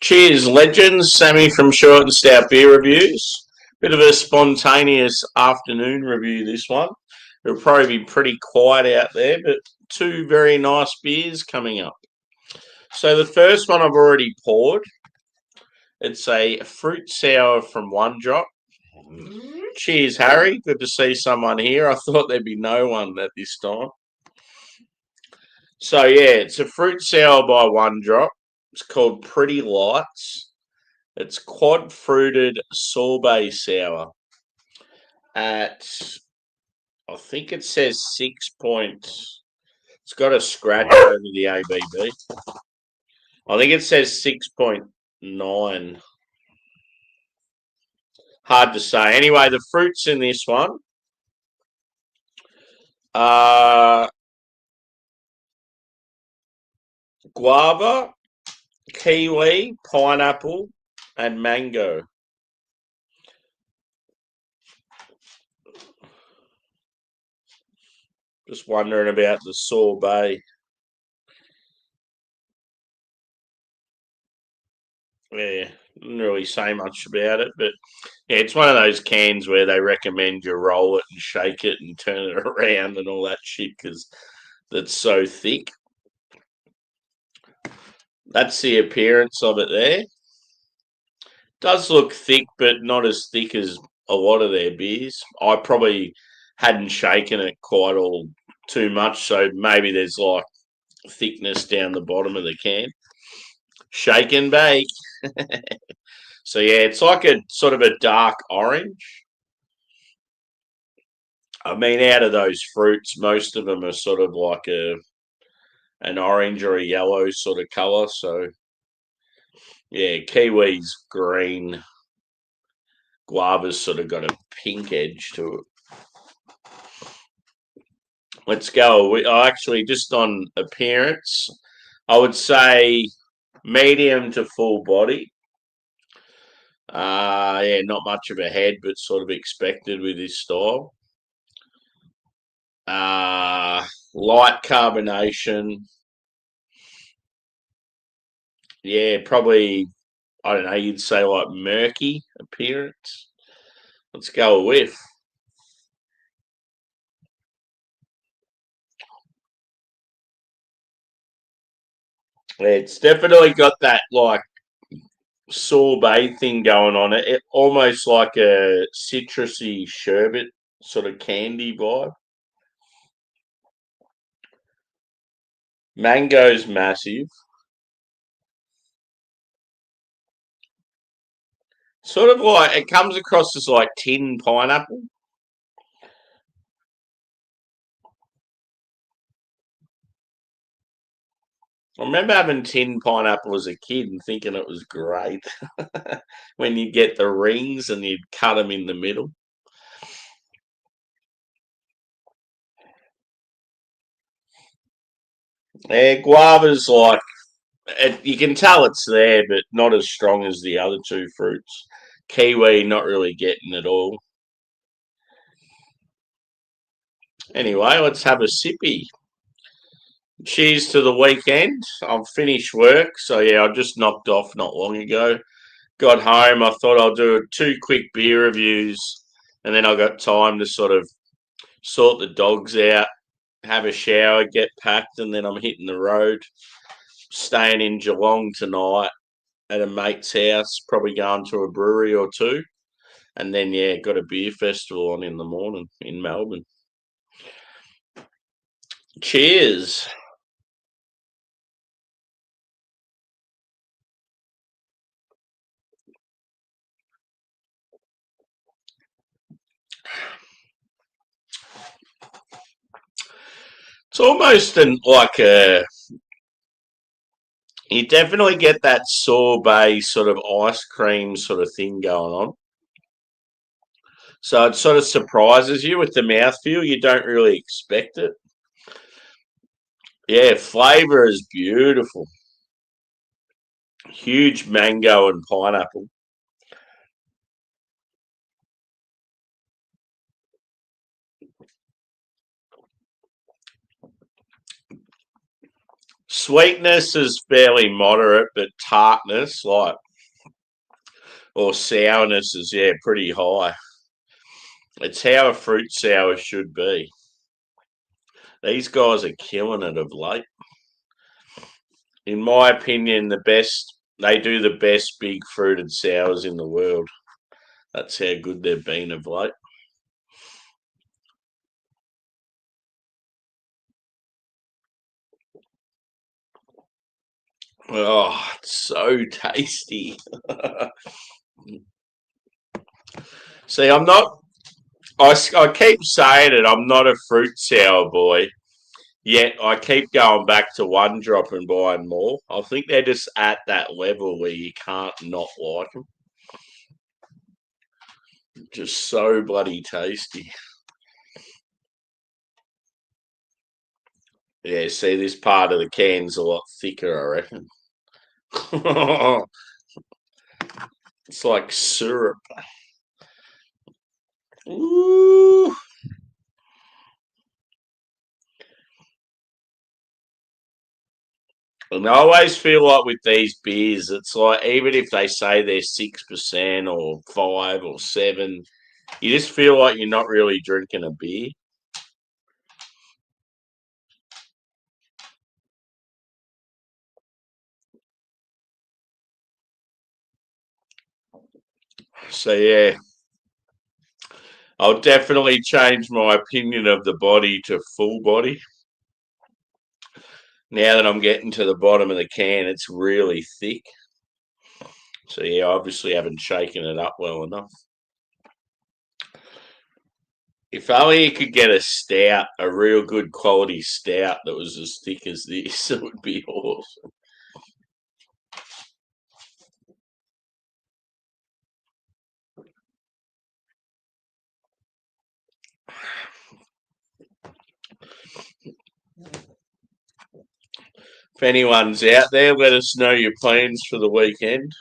Cheers, legends. Sammy from Short and Stout Beer Reviews. Bit of a spontaneous afternoon review, this one. It'll probably be pretty quiet out there, but two very nice beers coming up. So the first one I've already poured. It's a fruit sour from One Drop. Cheers, Harry. Good to see someone here. I thought there'd be no one at this time. So yeah, it's a fruit sour by One Drop. It's called Pretty Lights. It's quad fruited sorbet sour at, I think it says 6 point. It's got a scratch over the ABV. I think it says 6.9. Hard to say. Anyway, the fruits in this one are guava, kiwi, pineapple, and mango. Just wondering about the sorbet. Yeah, didn't really say much about it, but yeah, it's one of those cans where they recommend you roll it and shake it and turn it around and all that shit because that's so thick. That's the appearance of it there. Does look thick, but not as thick as a lot of their beers. I probably hadn't shaken it quite all too much, so maybe there's like thickness down the bottom of the can. Shake and bake. So yeah, it's like a sort of a dark orange. I mean, out of those fruits, most of them are sort of like an orange or a yellow sort of colour. So yeah, kiwi's green. Guava's sort of got a pink edge to it. Let's go. Actually, just on appearance, I would say medium to full body. Yeah, not much of a head, but sort of expected with this style. Light carbonation. Yeah, probably, I don't know, you'd say like murky appearance. Let's go a whiff. Yeah, it's definitely got that like sorbet thing going on it. Almost like a citrusy sherbet sort of candy vibe. Mango's massive. Sort of like it comes across as like tin pineapple. I remember having tin pineapple as a kid and thinking it was great when you get the rings and you'd cut them in the middle. Yeah, guava's like you can tell it's there, but not as strong as the other two fruits. Kiwi, not really getting it all. Anyway, let's have a sippy. Cheers to the weekend. I've finished work, so yeah, I just knocked off not long ago. Got home, I thought I'll do two quick beer reviews, and then I got time to sort of sort the dogs out, have a shower, get packed, and then I'm hitting the road. Staying in Geelong tonight at a mate's house, probably going to a brewery or two, and then yeah, got a beer festival on in the morning in Melbourne. Cheers. It's almost like a. You definitely get that sorbet sort of ice cream sort of thing going on. So it sort of surprises you with the mouthfeel. You don't really expect it. Yeah, flavour is beautiful. Huge mango and pineapple. Sweetness is fairly moderate, but tartness, or sourness is, yeah, pretty high. It's how a fruit sour should be. These guys are killing it of late. In my opinion, they do the best big fruited sours in the world. That's how good they've been of late. Oh, it's so tasty. See, I keep saying it, I'm not a fruit sour boy, yet I keep going back to One Drop and buying more. I think they're just at that level where you can't not like them. Just so bloody tasty. Yeah, see, this part of the can's a lot thicker, I reckon. It's like syrup. Ooh. And I always feel like with these beers, it's like even if they say they're 6% or 5 or 7, you just feel like you're not really drinking a beer. So yeah, I'll definitely change my opinion of the body to full body. Now that I'm getting to the bottom of the can, it's really thick. So yeah, obviously haven't shaken it up well enough. If only you could get a stout, a real good quality stout that was as thick as this, it would be awesome. If anyone's out there, let us know your plans for the weekend.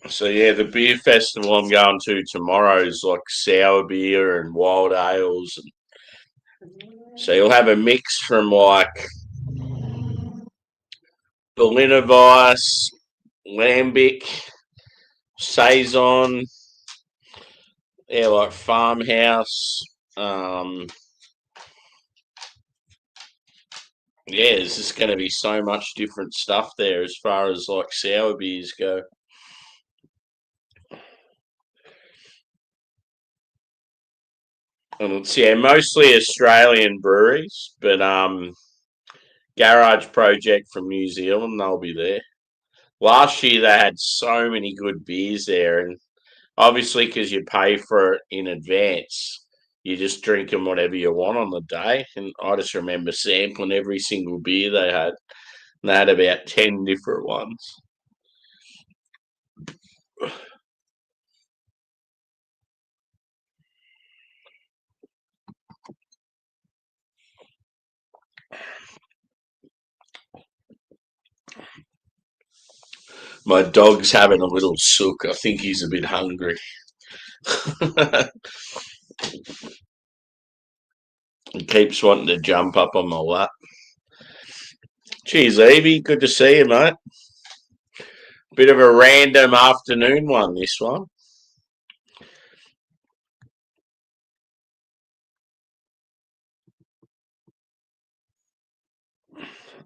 So yeah, the beer festival I'm going to tomorrow is like sour beer and wild ales. So you'll have a mix from like Berliner Weiss, Lambic, Saison, yeah, like Farmhouse. Um, yeah, there's just going to be so much different stuff there as far as like sour beers go. And it's mostly Australian breweries, but Garage Project from New Zealand, they'll be there. Last year they had so many good beers there, and obviously because you pay for it in advance, you just drink them whatever you want on the day. And I just remember sampling every single beer they had. And they had about 10 different ones. My dog's having a little sook. I think he's a bit hungry. He keeps wanting to jump up on my lap. Cheers, Evie. Good to see you, mate. Bit of a random afternoon one, this one.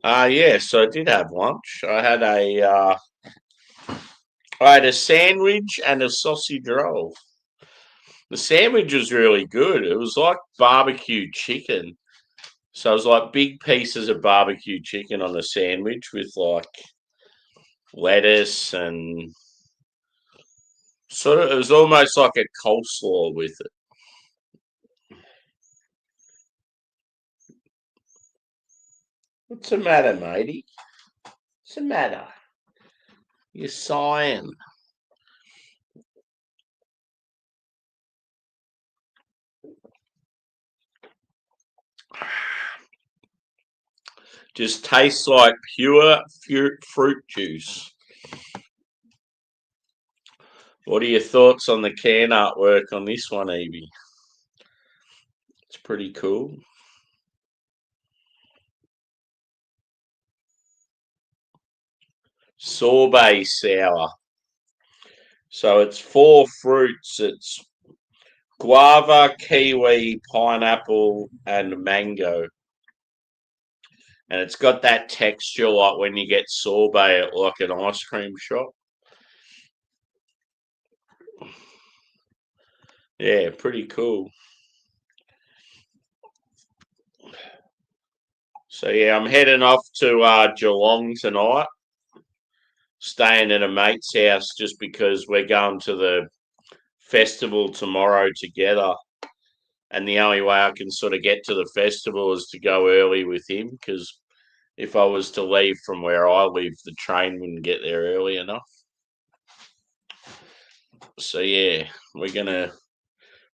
Yes, I did have lunch. I had a sandwich and a sausage roll. The sandwich was really good. It was like barbecue chicken. So it was like big pieces of barbecue chicken on the sandwich with like lettuce and sort of, it was almost like a coleslaw with it. What's the matter, matey? What's the matter? You're sighing. Just tastes like pure fruit juice. What are your thoughts on the can artwork on this one, Evie? It's pretty cool. Sorbet sour. So it's 4 fruits. It's guava, kiwi, pineapple, and mango. And it's got that texture like when you get sorbet at like an ice cream shop. Yeah, pretty cool. So yeah, I'm heading off to Geelong tonight, staying at a mate's house just because we're going to the festival tomorrow together. And the only way I can sort of get to the festival is to go early with him because if I was to leave from where I live, the train wouldn't get there early enough. So yeah, we're gonna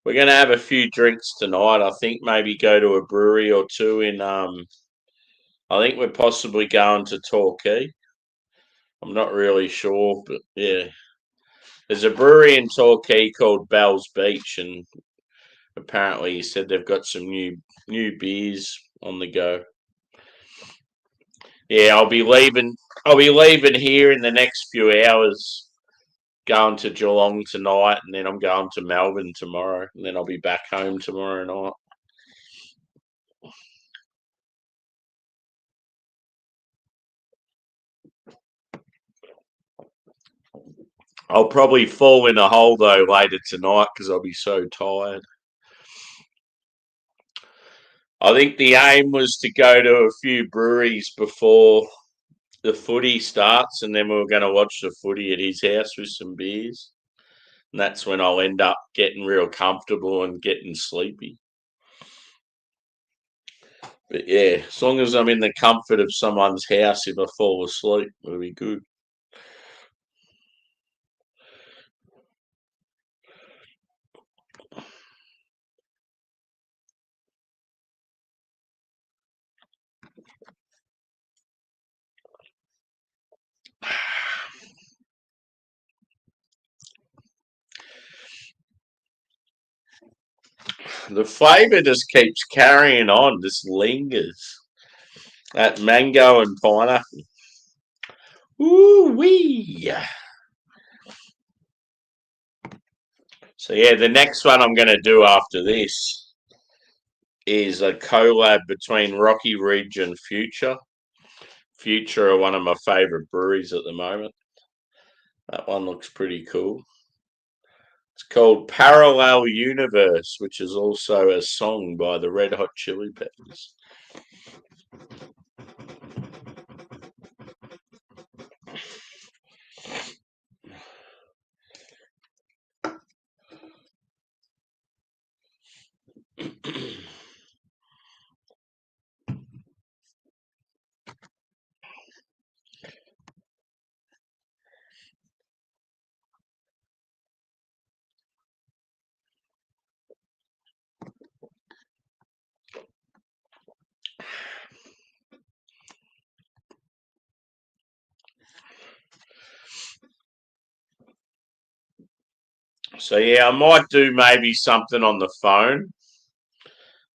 have a few drinks tonight. I think maybe go to a brewery or two in I think we're possibly going to Torquay. I'm not really sure, but yeah. There's a brewery in Torquay called Bell's Beach, and apparently he said they've got some new beers on the go. Yeah, I'll be leaving. I'll be leaving here in the next few hours, going to Geelong tonight, and then I'm going to Melbourne tomorrow, and then I'll be back home tomorrow night. I'll probably fall in a hole though later tonight because I'll be so tired. I think the aim was to go to a few breweries before the footy starts, and then we were going to watch the footy at his house with some beers. And that's when I'll end up getting real comfortable and getting sleepy. But yeah, as long as I'm in the comfort of someone's house, if I fall asleep, it'll be good. The flavour just keeps carrying on, just lingers. That mango and pineapple. Ooh wee! So yeah, the next one I'm going to do after this is a collab between Rocky Ridge and Future. Future are one of my favourite breweries at the moment. That one looks pretty cool. It's called Parallel Universe, which is also a song by the Red Hot Chili Peppers. So yeah, I might do maybe something on the phone,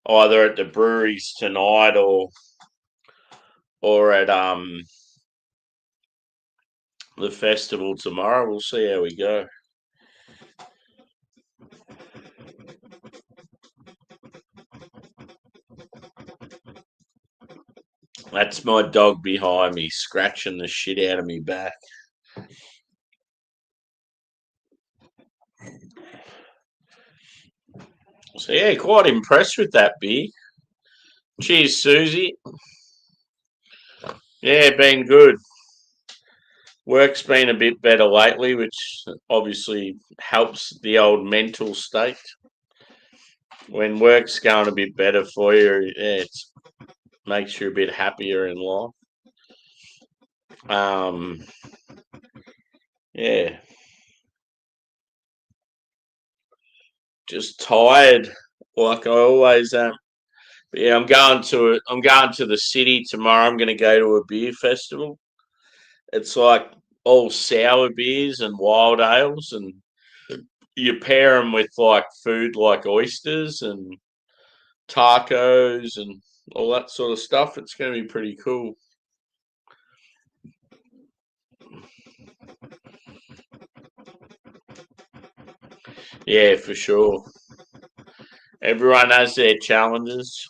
either at the breweries tonight or at the festival tomorrow. We'll see how we go. That's my dog behind me scratching the shit out of me back. So yeah, quite impressed with that beer. Cheers, Susie. Yeah, been good. Work's been a bit better lately, which obviously helps the old mental state. When work's going a bit better for you, yeah, it makes you a bit happier in life. Um, yeah, just tired, like I always am. But yeah, I'm going to the city tomorrow. I'm going to go to a beer festival. It's like all sour beers and wild ales, and you pair them with like food like oysters and tacos and all that sort of stuff. It's going to be pretty cool. Yeah, for sure. Everyone has their challenges.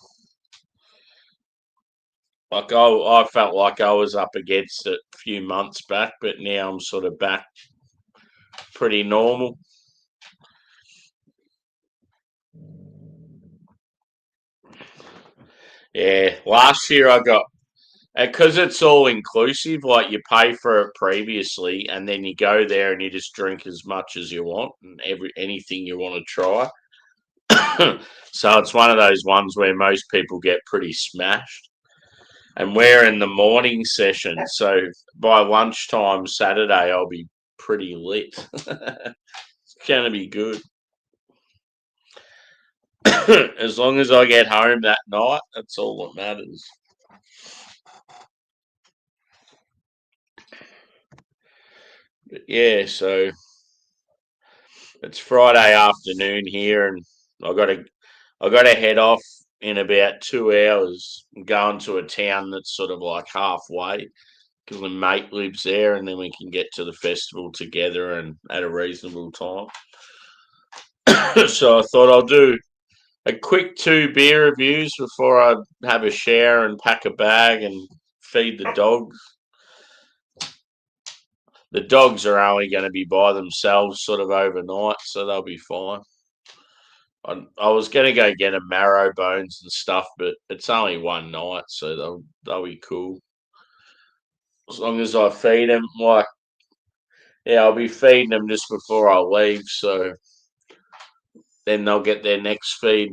Like I felt like I was up against it a few months back, but now I'm sort of back pretty normal. Yeah, last year I got because it's all inclusive. Like you pay for it previously, and then you go there and you just drink as much as you want and anything you want to try. So it's one of those ones where most people get pretty smashed. And we're in the morning session, so by lunchtime Saturday I'll be pretty lit. It's gonna be good. As long as I get home that night, that's all that matters. But yeah, so it's Friday afternoon here, and I got to I got to head off in about 2 hours. I'm going to a town that's sort of like halfway because my mate lives there, and then we can get to the festival together and at a reasonable time. So I thought I'll do a quick two beer reviews before I have a shower and pack a bag and feed the dogs. The dogs are only going to be by themselves sort of overnight, so they'll be fine. I was going to go get a marrow bones and stuff, but it's only one night, so they'll be cool. As long as I feed them, like, yeah, I'll be feeding them just before I leave, so then they'll get their next feed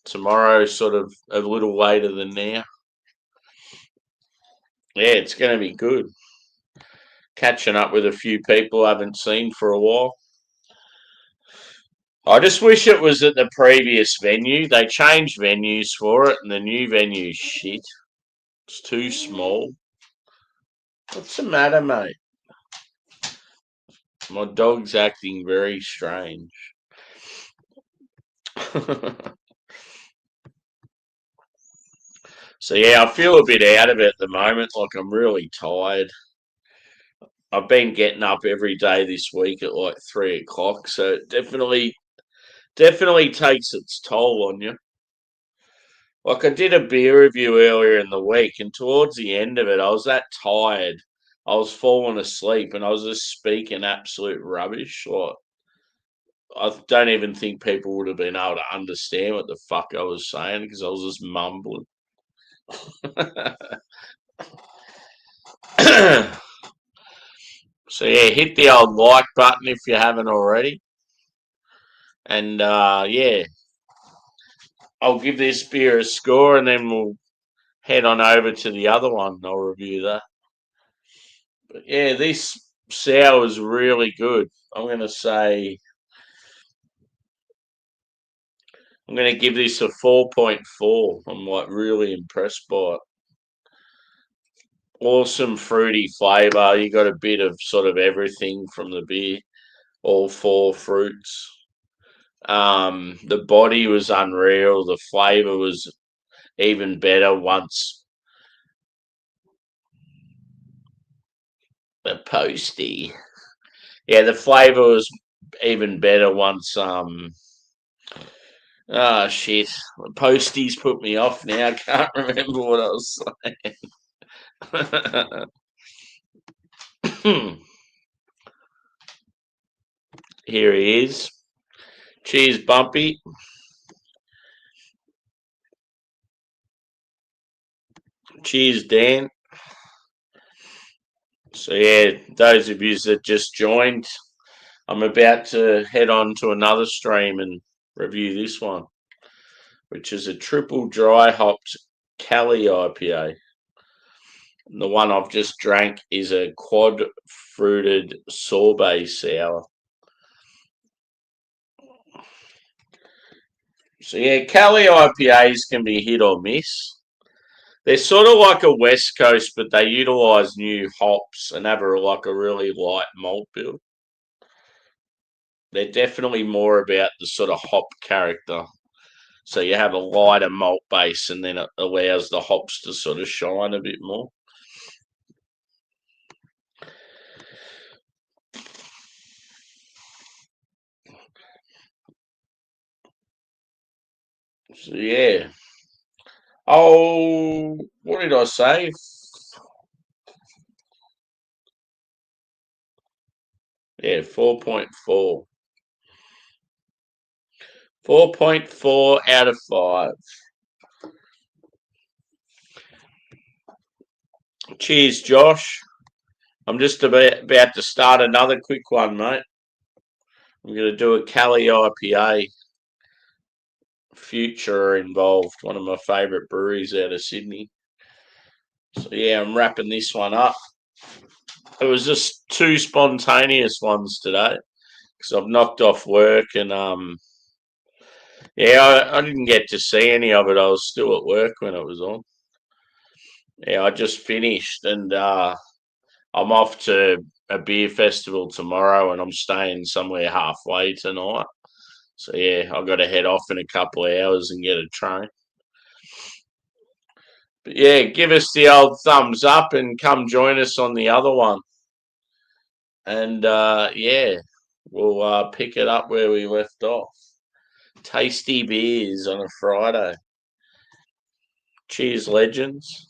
tomorrow, sort of a little later than now. Yeah, it's going to be good. Catching up with a few people I haven't seen for a while. I just wish it was at the previous venue. They changed venues for it, and the new venue's shit. It's too small. What's the matter, mate? My dog's acting very strange. So yeah, I feel a bit out of it at the moment. Like I'm really tired. I've been getting up every day this week at like 3 o'clock, so it definitely takes its toll on you. Like I did a beer review earlier in the week, and towards the end of it, I was that tired. I was falling asleep, and I was just speaking absolute rubbish. Like I don't even think people would have been able to understand what the fuck I was saying because I was just mumbling. So yeah, hit the old like button if you haven't already, and yeah, I'll give this beer a score, and then we'll head on over to the other one. I'll review that. But yeah, this sour is really good. I'm gonna say I'm gonna give this a 4.4. I'm like really impressed by it. Awesome fruity flavour. You got a bit of sort of everything from the beer, all four fruits. The body was unreal. The flavour was even better once the posty. Yeah, the flavour was even better once. Ah, shit. Posties put me off now. I can't remember what I was saying. Here he is. Cheers, Bumpy. Cheers, Dan. So, yeah, those of you that just joined, I'm about to head on to another stream and review this one, which is a triple dry hopped Cali IPA. And the one I've just drank is a quad fruited sorbet sour. So yeah, Cali IPAs can be hit or miss. They're sort of like a West Coast, but they utilise new hops and have like a really light malt bill. They're definitely more about the sort of hop character. So you have a lighter malt base, and then it allows the hops to sort of shine a bit more. So yeah. Oh, what did I say? Yeah, 4.4. 4.4 out of 5. Cheers, Josh. I'm just about to start another quick one, mate. I'm going to do a Cali IPA. Future involved, one of my favourite breweries out of Sydney. So yeah, I'm wrapping this one up. It was just two spontaneous ones today because I've knocked off work and yeah, I didn't get to see any of it. I was still at work when it was on. Yeah, I just finished and I'm off to a beer festival tomorrow and I'm staying somewhere halfway tonight. So yeah, I've got to head off in a couple of hours and get a train. But yeah, give us the old thumbs up and come join us on the other one. And yeah, we'll pick it up where we left off. Tasty beers on a Friday. Cheers, legends.